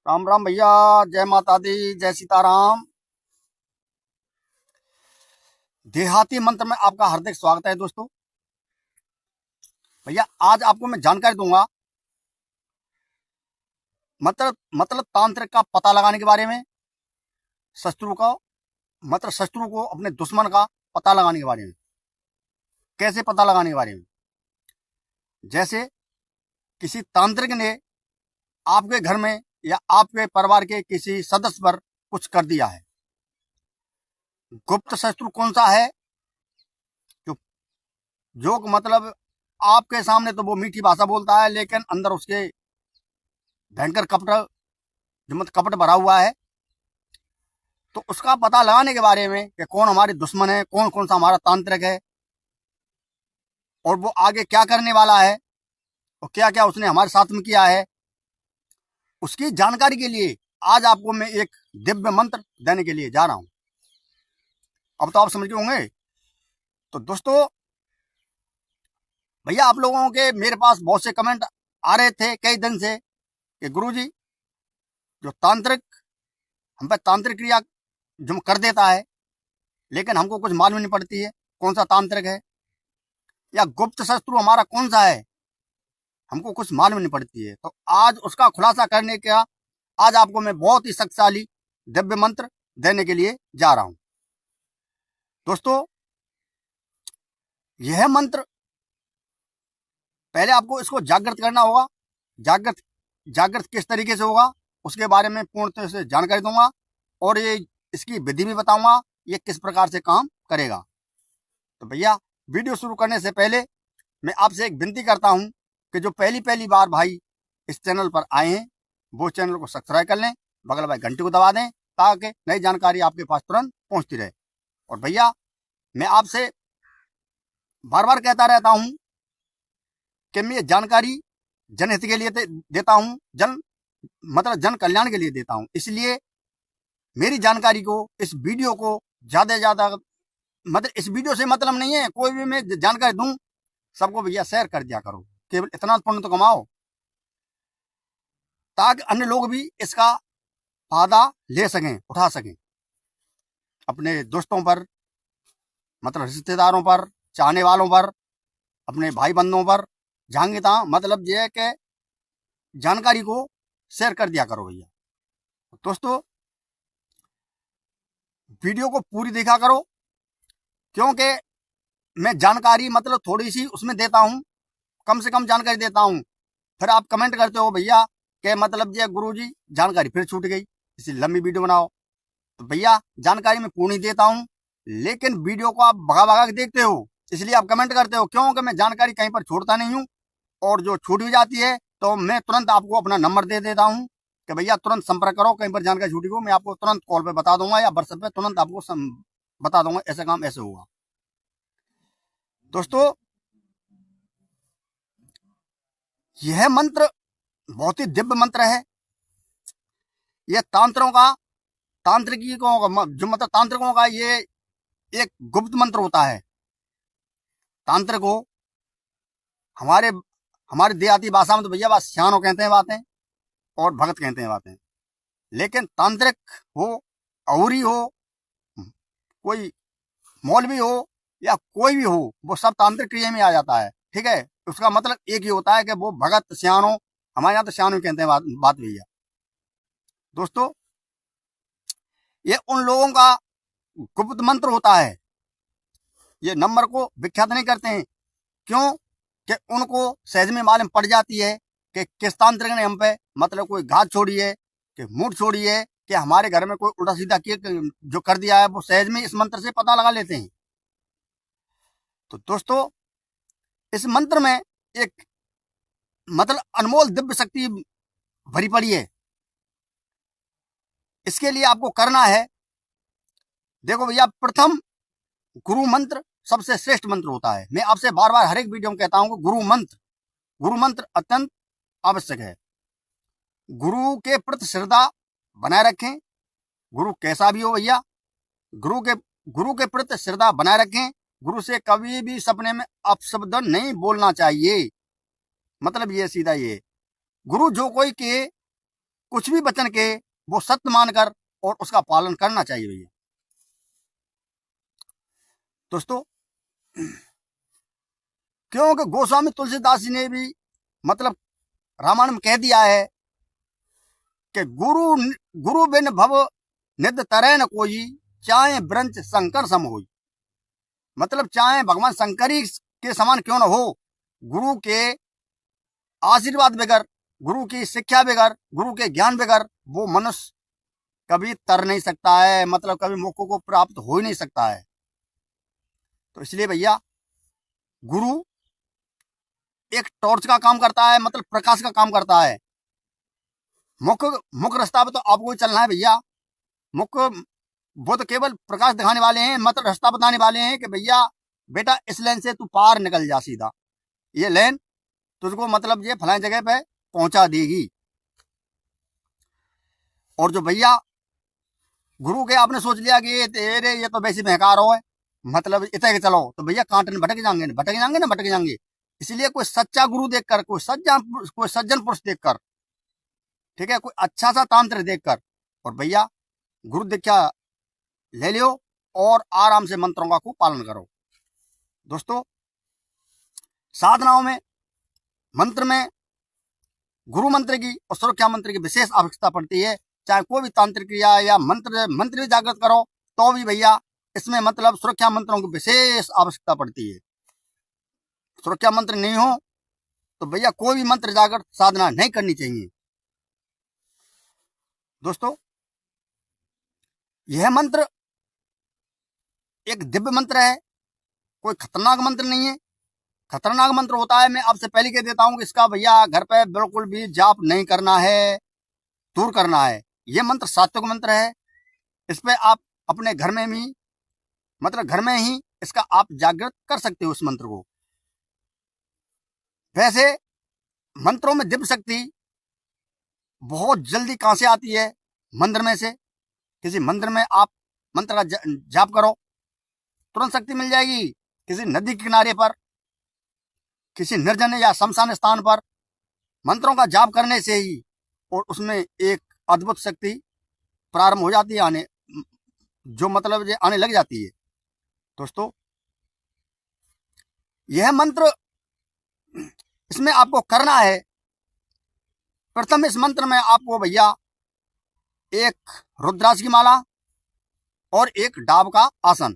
राम राम भैया। जय माता दी, जय सीताराम। देहाती मंत्र में आपका हार्दिक स्वागत है दोस्तों। भैया आज आपको मैं जानकारी दूंगा मतलब तांत्रिक का पता लगाने के बारे में, शत्रु का शत्रु को अपने दुश्मन का पता लगाने के बारे में, कैसे पता लगाने के बारे में। जैसे किसी तांत्रिक ने आपके घर में या आपके परिवार के किसी सदस्य पर कुछ कर दिया है। गुप्त शत्रु कौन सा है? जो जो मतलब आपके सामने तो वो मीठी भाषा बोलता है, लेकिन अंदर उसके भयंकर कपट कपट भरा हुआ है। तो उसका पता लगाने के बारे में कि कौन हमारे दुश्मन है, कौन कौन सा हमारा तांत्रिक है, और वो आगे क्या करने वाला है, और क्या क्या उसने हमारे साथ में किया है, उसकी जानकारी के लिए आज आपको मैं एक दिव्य मंत्र देने के लिए जा रहा हूं। अब तो आप समझ गए होंगे। तो दोस्तों भैया, आप लोगों के मेरे पास बहुत से कमेंट आ रहे थे कई दिन से कि गुरुजी, जो तांत्रिक हम पे तांत्रिक क्रिया जो कर देता है, लेकिन हमको कुछ मालूम नहीं पड़ती है कौन सा तांत्रिक है, या गुप्त शत्रु हमारा कौन सा है, हमको कुछ मालूम नहीं पड़ती है। तो आज उसका खुलासा करने का आज आपको मैं बहुत ही शक्तिशाली दिव्य मंत्र देने के लिए जा रहा हूं। दोस्तों यह मंत्र पहले आपको इसको जागृत करना होगा। जागृत जागृत किस तरीके से होगा उसके बारे में पूर्णतः से जानकारी दूंगा, और ये इसकी विधि भी बताऊंगा ये किस प्रकार से काम करेगा। तो भैया वीडियो शुरू करने से पहले मैं आपसे एक विनती करता हूं कि जो पहली पहली बार भाई इस चैनल पर आए हैं वो चैनल को सब्सक्राइब कर लें, बगल वाले घंटे को दबा दें ताकि नई जानकारी आपके पास तुरंत पहुंचती रहे। और भैया मैं आपसे बार बार कहता रहता हूं कि मैं ये जानकारी जनहित के लिए देता हूं, जन कल्याण के लिए देता हूं। इसलिए मेरी जानकारी को, इस वीडियो को ज्यादा से ज्यादा इस वीडियो से मतलब नहीं है, कोई भी मैं जानकारी दूं सबको भैया शेयर कर दिया करो। केवल इतना पुण्य तो कमाओ ताकि अन्य लोग भी इसका फायदा ले सकें, उठा सकें। अपने दोस्तों पर, रिश्तेदारों पर, चाहने वालों पर, अपने भाई बंधुओं पर, जहांगी तहां मतलब ये है कि जानकारी को शेयर कर दिया करो भैया। दोस्तों वीडियो को पूरी देखा करो, क्योंकि मैं जानकारी थोड़ी सी उसमें देता हूं, कम से कम जानकारी देता हूं। फिर आप कमेंट करते हो भैया कि ये गुरुजी जानकारी फिर छूट गई, इसलिए लंबी वीडियो बनाओ। तो भैया जानकारी मैं पूरी देता हूं, लेकिन वीडियो को आप भगा भगा के देखते हो, इसलिए आप कमेंट करते हो। क्योंकि मैं जानकारी कहीं पर छोड़ता नहीं हूं, और जो छूट भी जाती है तो मैं तुरंत आपको अपना नंबर दे देता हूं कि भैया तुरंत संपर्क करो। कहीं पर जानकारी छूटी हो मैं आपको तुरंत कॉल पे बता दूंगा या व्हाट्सएप पे तुरंत आपको बता दूंगा ऐसा काम ऐसे होगा। दोस्तों यह मंत्र बहुत ही दिव्य मंत्र है। यह तांत्रिकों का ये एक गुप्त मंत्र होता है। तांत्रिक हो हमारे हमारी देहाती भाषा में तो भैया बात सियानो कहते हैं बातें, और भगत कहते हैं बातें। लेकिन तांत्रिक हो, औरी हो, कोई मौलवी हो या कोई भी हो, वो सब तांत्रिक क्रिया में आ जाता है। ठीक है, उसका मतलब एक ही होता है कि वो भगत सियानो, हमारे यहाँ तो सियानो कहते हैं बात भैया। दोस्तों ये उन लोगों का गुप्त मंत्र होता है। ये नंबर को विख्यात नहीं करते हैं, क्यों कि उनको सहज में मालूम पड़ जाती है कि किस तांत्रिक ने हम पे कोई घात छोड़ी है, कि मूठ छोड़ी है, कि हमारे घर में कोई उल्टा सीधा जो कर दिया है, वो सहज में इस मंत्र से पता लगा लेते हैं। तो दोस्तों इस मंत्र में एक अनमोल दिव्य शक्ति भरी पड़ी है। इसके लिए आपको करना है, देखो भैया, प्रथम गुरु मंत्र सबसे श्रेष्ठ मंत्र होता है। मैं आपसे बार बार हर एक वीडियो में कहता हूं कि गुरु मंत्र अत्यंत आवश्यक है। गुरु के प्रति श्रद्धा बनाए रखें, गुरु कैसा भी हो भैया, गुरु के प्रति श्रद्धा बनाए रखें। गुरु से कभी भी सपने में अपशब्द नहीं बोलना चाहिए। ये सीधा ये, गुरु जो कोई के कुछ भी वचन के वो सत्य मानकर और उसका पालन करना चाहिए भैया। दोस्तों, क्योंकि गोस्वामी तुलसीदास जी ने भी मतलब रामायण में कह दिया है कि गुरु गुरु बिन भव निध तरह न कोई, चाहे ब्रंच शंकर सम होई। मतलब चाहे भगवान शंकर ही के समान क्यों न हो, गुरु के आशीर्वाद बगैर, गुरु की शिक्षा बगैर, गुरु के ज्ञान बगैर वो मनुष्य कभी तर नहीं सकता है, मतलब कभी मोक्ष को प्राप्त हो ही नहीं सकता है। तो इसलिए भैया गुरु एक टॉर्च का काम करता है, मतलब प्रकाश का काम करता है। मुख्य रास्ता पे तो आपको ही चलना है भैया। मुख्य वो तो केवल प्रकाश दिखाने वाले हैं, मतलब रास्ता बताने वाले हैं कि भैया बेटा इस लाइन से तू पार निकल जा, सीधा ये लाइन तुझको मतलब ये फलानी जगह पे पहुंचा देगी। और जो भैया गुरु के आपने सोच लिया कि ये तो वैसे बेकार हो है, मतलब इतने के चलो, तो भैया कांटे भटक जाएंगे ना, भटक जाएंगे। इसलिए कोई सच्चा गुरु देखकर, कोई सज्जन पुरुष देखकर, ठीक है, कोई अच्छा सा तांत्रिक देखकर और भैया गुरु दीक्षा ले लियो और आराम से मंत्रों का खूब पालन करो। दोस्तों, साधनाओं में मंत्र में गुरु मंत्र की और सुरक्षा मंत्र की विशेष आवश्यकता पड़ती है। चाहे कोई भी तांत्रिक क्रिया या मंत्र भी जागृत करो तो भी भैया इसमें मतलब सुरक्षा मंत्रों की विशेष आवश्यकता पड़ती है। सुरक्षा मंत्र नहीं हो तो भैया कोई भी मंत्र जागृत साधना नहीं करनी चाहिए। दोस्तों, यह मंत्र एक दिव्य मंत्र है, कोई खतरनाक मंत्र नहीं है। खतरनाक मंत्र होता है, मैं आपसे पहले कह देता हूं कि इसका भैया घर पे बिल्कुल भी जाप नहीं करना है, दूर करना है। यह मंत्र सात्विक मंत्र है। इस पे आप अपने घर में भी मतलब घर में ही इसका आप जागृत कर सकते हो इस मंत्र को। वैसे मंत्रों में दिव्य शक्ति बहुत जल्दी कहां से आती है? मंदिर में से। किसी मंदिर में आप मंत्र का जाप करो, तुरंत शक्ति मिल जाएगी। किसी नदी के किनारे पर, किसी निर्जन या शमशान स्थान पर मंत्रों का जाप करने से ही और उसमें एक अद्भुत शक्ति प्रारंभ हो जाती है आने, जो मतलब ये आने लग जाती है। दोस्तों, यह मंत्र इसमें आपको करना है, प्रथम इस मंत्र में आपको भैया एक रुद्राक्ष की माला और एक डाब का आसन।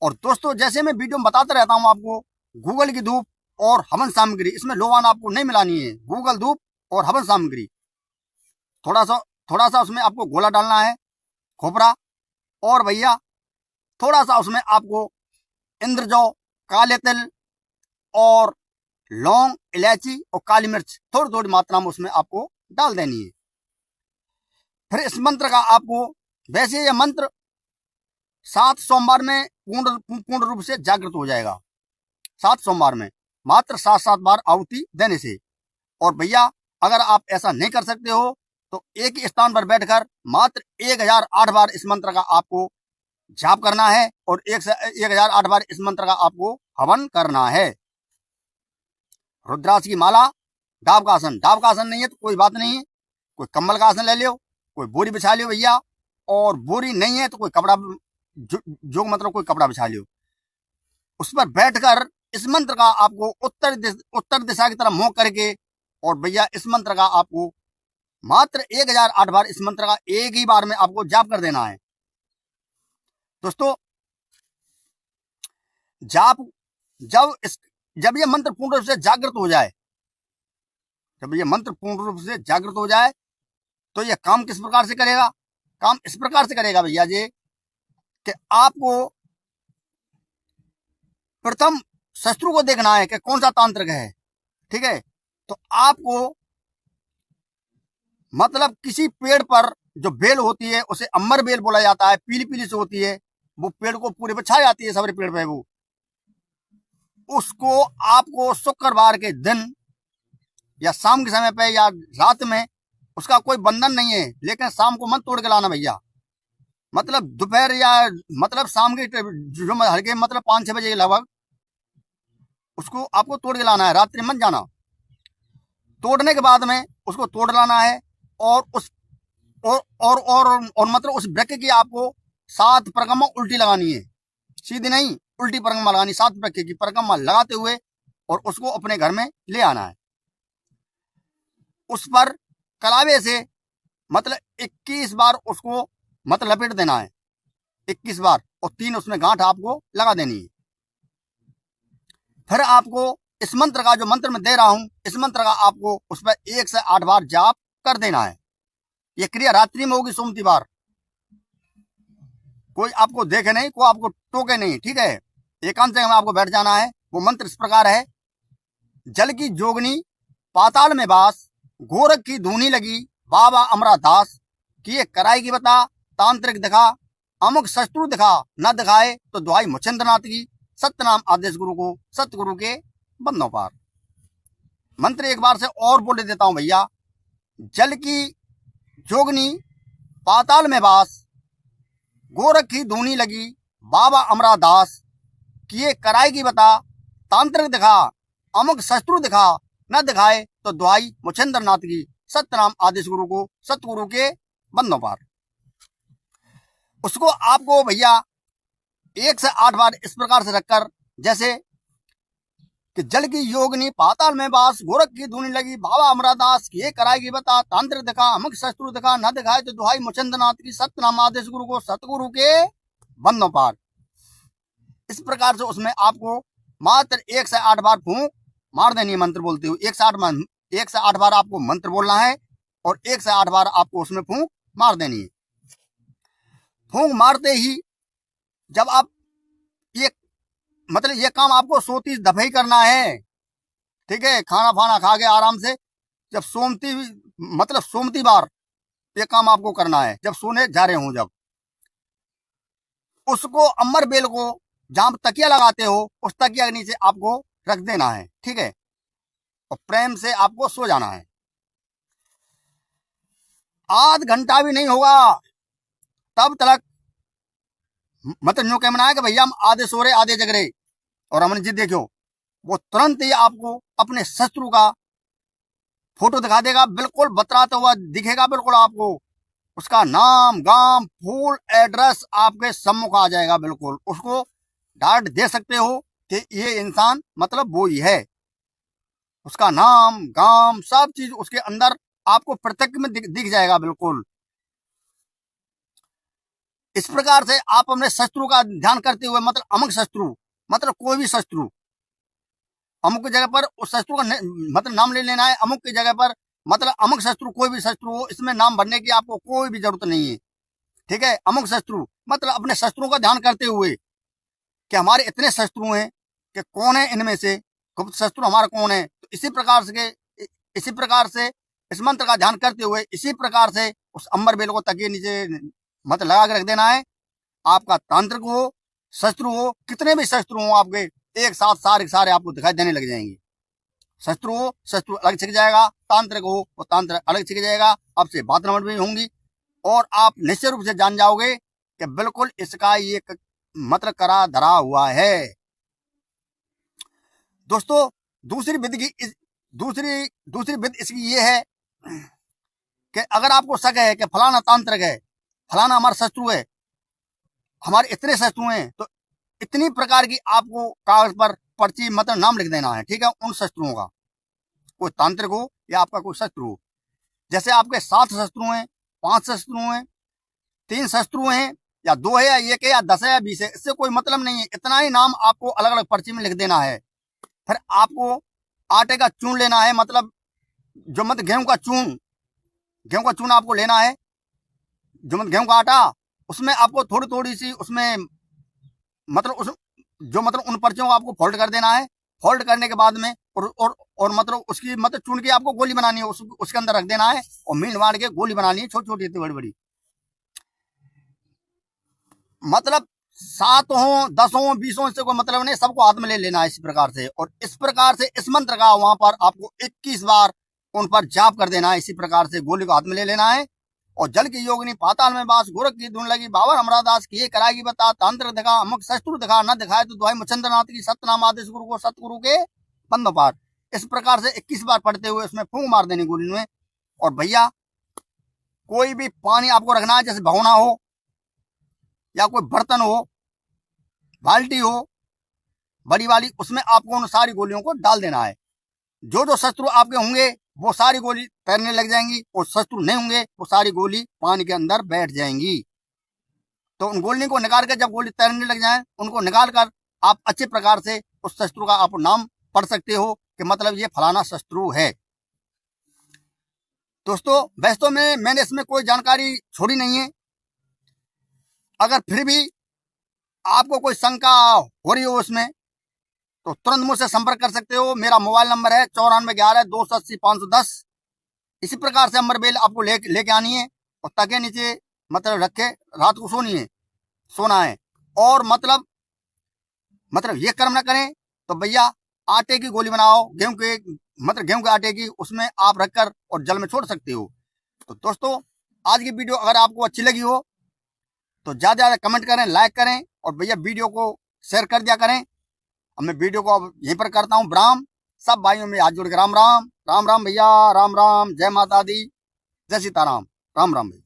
और दोस्तों, जैसे मैं वीडियो में बताता रहता हूं आपको, गूगल की धूप और हवन सामग्री, इसमें लोवान आपको नहीं मिलानी है। गूगल धूप और हवन सामग्री, थोड़ा सा उसमें आपको गोला डालना है, खोपरा, और भैया थोड़ा सा उसमें आपको इंद्रजौ, काले तिल और लौंग, इलायची और काली मिर्च थोड़ी थोड़ी मात्रा में उसमें आपको डाल देनी है। फिर इस मंत्र का आपको, वैसे यह मंत्र 7 सोमवार में पूर्ण रूप से जागृत हो जाएगा। 7 सोमवार में मात्र 7 बार आहुति देने से। और भैया अगर आप ऐसा नहीं कर सकते हो तो एक ही स्थान पर बैठकर मात्र 1008 बार इस मंत्र का आपको जाप करना है और 1008 बार इस मंत्र का आपको हवन करना है। रुद्राक्ष की माला, डाब का आसन। डाब का आसन नहीं है तो कोई बात नहीं है, कोई कम्बल का आसन ले लियो, कोई बोरी बिछा लियो भैया, और बोरी नहीं है तो कोई कपड़ा जो मतलब कोई कपड़ा बिछा लियो। उस पर बैठकर इस मंत्र का आपको उत्तर दिशा की तरफ मुंह करके और भैया इस मंत्र का आपको मात्र 1008 बार इस मंत्र का एक ही बार में आपको जाप कर देना है। दोस्तों, जाप जब ये मंत्र पूर्ण रूप से जागृत हो जाए, जब ये मंत्र पूर्ण रूप से जागृत हो जाए तो ये काम किस प्रकार से करेगा? काम इस प्रकार से करेगा भैया जी कि आपको प्रथम शत्रु को देखना है कि कौन सा तांत्रिक है, ठीक है। तो आपको मतलब किसी पेड़ पर जो बेल होती है उसे अमर बेल बोला जाता है, पीली पीली से होती है, वो पेड़ को पूरे पे छा जाती है, सारे पेड़ पे वो। उसको आपको शुक्रवार के दिन या शाम के समय पे या रात में, उसका कोई बंधन नहीं है, लेकिन शाम को मत तोड़ के लाना भैया। मतलब दोपहर या मतलब शाम के जो हल्के मतलब 5-6 बजे के लगभग उसको आपको तोड़ के लाना है, रात्रि मत जाना। तोड़ने के बाद में उसको तोड़ लाना है और उस और मतलब उस वृक्ष की आपको 7 परिक्रमा उल्टी लगानी है, सीधी नहीं, उल्टी परिक्रमा लगानी, 7 वृक्ष की परिक्रमा लगाते हुए और उसको अपने घर में ले आना है। उस पर कलावे से मतलब 21 बार उसको मतलब लपेट देना है, 21 बार, और 3 उसमें गांठ आपको लगा देनी है। फिर आपको इस मंत्र का, जो मंत्र मैं दे रहा हूं, इस मंत्र का आपको उस पर 1 से 8 बार जाप कर देना है। यह क्रिया रात्रि में होगी, सोमती बार। कोई आपको देखे नहीं, कोई आपको टोके नहीं, ठीक है। एकांत जगह में आपको बैठ जाना है। वो मंत्र इस प्रकार है। जल की जोगनी पाताल में बास, गोरख की धूनी लगी बाबा अमरा दास, किए कराएगी बता तांत्रिक दिखा, अमुक शत्रु दिखा न दिखाए तो दुहाई मुचेंद्रनाथ की, सत्यनाम आदेश गुरु को सतगुरु के बंदों पार। मंत्र एक बार से और बोल देता हूं भैया। जल की जोगनी पाताल में बास, गोरख की धूनी लगी बाबा अमरा दास, किए कराएगी बता तांत्रिक दिखा, अमुक शत्रु दिखा न दिखाए तो दुहाई मुचेंद्रनाथ की, सत्यनाम आदेश गुरु को सतगुरु के बंदों पार। उसको आपको भैया 1 से 8 बार इस प्रकार से रखकर, जैसे कि जल की योगनी पाताल में बास, गोरख की धूनी लगी बाबा अमरादास, ये कराएगी बता तांत्रिक दिखा, अमुक शत्रु दिखा न दिखाए तो दुहाई मुचंदनाथ की, सत्यनाम आदेश गुरु को सतगुरु के बंदों पार। इस प्रकार से उसमें आपको मात्र 1 से 8 बार फूंक मार देनी है मंत्र बोलते हुए। 1 से 8 बार आपको मंत्र बोलना है और 1 से 8 बार आपको उसमें फूंक मार देनी है। फूंक मारते ही जब आप ये मतलब ये काम आपको 130 दफे ही करना है, ठीक है। खाना फाना खा के आराम से जब सोमती बार ये काम आपको करना है, जब सोने जा रहे हो, जब उसको अमर बेल को जहां तकिया लगाते हो उस तकिया के नीचे आपको रख देना है, ठीक है, और प्रेम से आपको सो जाना है। आध घंटा भी नहीं होगा तब तक मतलब यूं कहना है कि भैया हम आधे सो रहे आधे जग रहे, और हमने जी देखो वो तुरंत ही आपको अपने शत्रु का फोटो दिखा देगा, बिल्कुल बतराता हुआ दिखेगा, बिल्कुल आपको उसका नाम गांव फुल एड्रेस आपके सम्मुख आ जाएगा। बिल्कुल उसको डांट दे सकते हो कि ये इंसान मतलब वो ही है। उसका नाम गांव सब चीज उसके अंदर आपको प्रत्यक्ष में दिख जाएगा बिल्कुल। इस प्रकार से आप अपने शत्रु का ध्यान करते हुए, मतलब अमुक शत्रु मतलब कोई भी शत्रु, अमुक की जगह पर उस शत्रु का मतलब नाम ले लेना है। अमुक की जगह पर मतलब अमुक शत्रु, कोई भी शत्रु हो, इसमें नाम भरने की आपको कोई भी जरूरत नहीं है, ठीक है। अमुक शत्रु मतलब अपने शत्रुओं का ध्यान करते हुए कि हमारे इतने शत्रु हैं कि कौन है इनमें से गुप्त शत्रु हमारा कौन है। तो इसी प्रकार से इस मंत्र का ध्यान करते हुए इसी प्रकार से उस अंबर बेल को तकिए नीचे मतलब लगा के रख देना है। आपका तांत्रिक हो, शत्रु हो, कितने भी शत्रु हो आपके, एक साथ सारे आपको दिखाई देने लग जाएंगे। शत्रु हो, शत्रु अलग छिक जाएगा, तांत्रिक हो वो तांत्रिक अलग छिक जाएगा। आपसे बात नंबर भी होंगी और आप निश्चित रूप से जान जाओगे कि बिल्कुल इसका ये मतलब करा धरा हुआ है। दोस्तों दूसरी विधि इसकी ये है कि अगर आपको शक है कि फलाना तांत्रिक है, फलाना हमारा शत्रु है, हमारे इतने शत्रु हैं, तो इतनी प्रकार की आपको कागज पर पर्ची मतलब नाम लिख देना है, ठीक है, उन शत्रुओं का। कोई तांत्रिक हो या आपका कोई शत्रु हो, जैसे आपके 7 शत्रु हैं, 5 शत्रु हैं, 3 शत्रु हैं, या 2 है या 1 है या 10 है या 20 है, इससे कोई मतलब नहीं है। इतना ही नाम आपको अलग अलग पर्ची में लिख देना है। फिर आपको आटे का चून लेना है, मतलब जो मतलब गेहूं का चून आपको लेना है, जो मतलब गेहूं का आटा, उसमें आपको थोड़ी थोड़ी सी उसमें मतलब उन पर्चियों को आपको फोल्ड कर देना है। फोल्ड करने के बाद में और मतलब उसकी मतलब चुन के आपको गोली बनानी है, उसके अंदर रख देना है और मील मार के गोली बनानी है, छोटी छोटी बड़ी बड़ी, मतलब 7 हो 10 हो 20 हो, इससे कोई मतलब नहीं, सबको हाथ में ले लेना है इसी प्रकार से। और इस प्रकार से इस मंत्र का वहां पर आपको 21 बार उन पर जाप कर देना है। इसी प्रकार से गोली को हाथ में ले लेना है। और जल की योगिनी पाताल में बास, गोरख की धुन लगी बाबर अमरादास, की ये कराएगी बता तांत्र दिखा, अमुक शत्रु दिखा न दिखाए तो दुहाई मुचंद्रनाथ की, सत्यनाम आदेश गुरु को सतगुरु के बंदो पार। इस प्रकार से 21 बार पढ़ते हुए उसमें फूंक मार देनी गोली में। और भैया कोई भी पानी आपको रखना है, जैसे भगोना हो या कोई बर्तन हो, बाल्टी हो बड़ी वाली, उसमें आपको उन सारी गोलियों को डाल देना है। जो जो शत्रु आपके होंगे वो सारी गोली तैरने लग जाएंगी, और शत्रु नहीं होंगे वो सारी गोली पानी के अंदर बैठ जाएंगी। तो उन गोली को निकाल कर, जब गोली तैरने लग जाए उनको निकाल कर आप अच्छे प्रकार से उस शत्रु का आप नाम पढ़ सकते हो कि मतलब ये फलाना शत्रु है। दोस्तों वैसे तो मैंने इसमें कोई जानकारी छोड़ी नहीं है। अगर फिर भी आपको कोई शंका हो रही हो उसमें तो तुरंत मुझसे संपर्क कर सकते हो। मेरा मोबाइल नंबर है 9411 280 510। इसी प्रकार से अमर बेल आपको लेके आनी है और तके नीचे मतलब रखे रात को सोना है। और मतलब ये कर्म ना करें तो भैया आटे की गोली बनाओ, गेहूं के आटे की, उसमें आप रखकर और जल में छोड़ सकते हो। तो दोस्तों आज की वीडियो अगर आपको अच्छी लगी हो तो ज्यादा ज्यादा कमेंट करें, लाइक करें और भैया वीडियो को शेयर कर दिया करें। अब मैं वीडियो को अब यहीं पर करता हूँ विराम। सब भाइयों में हाथ जोड़ के राम राम, राम राम भैया, राम राम, जय माता दी, जय सीताराम, राम राम भैया।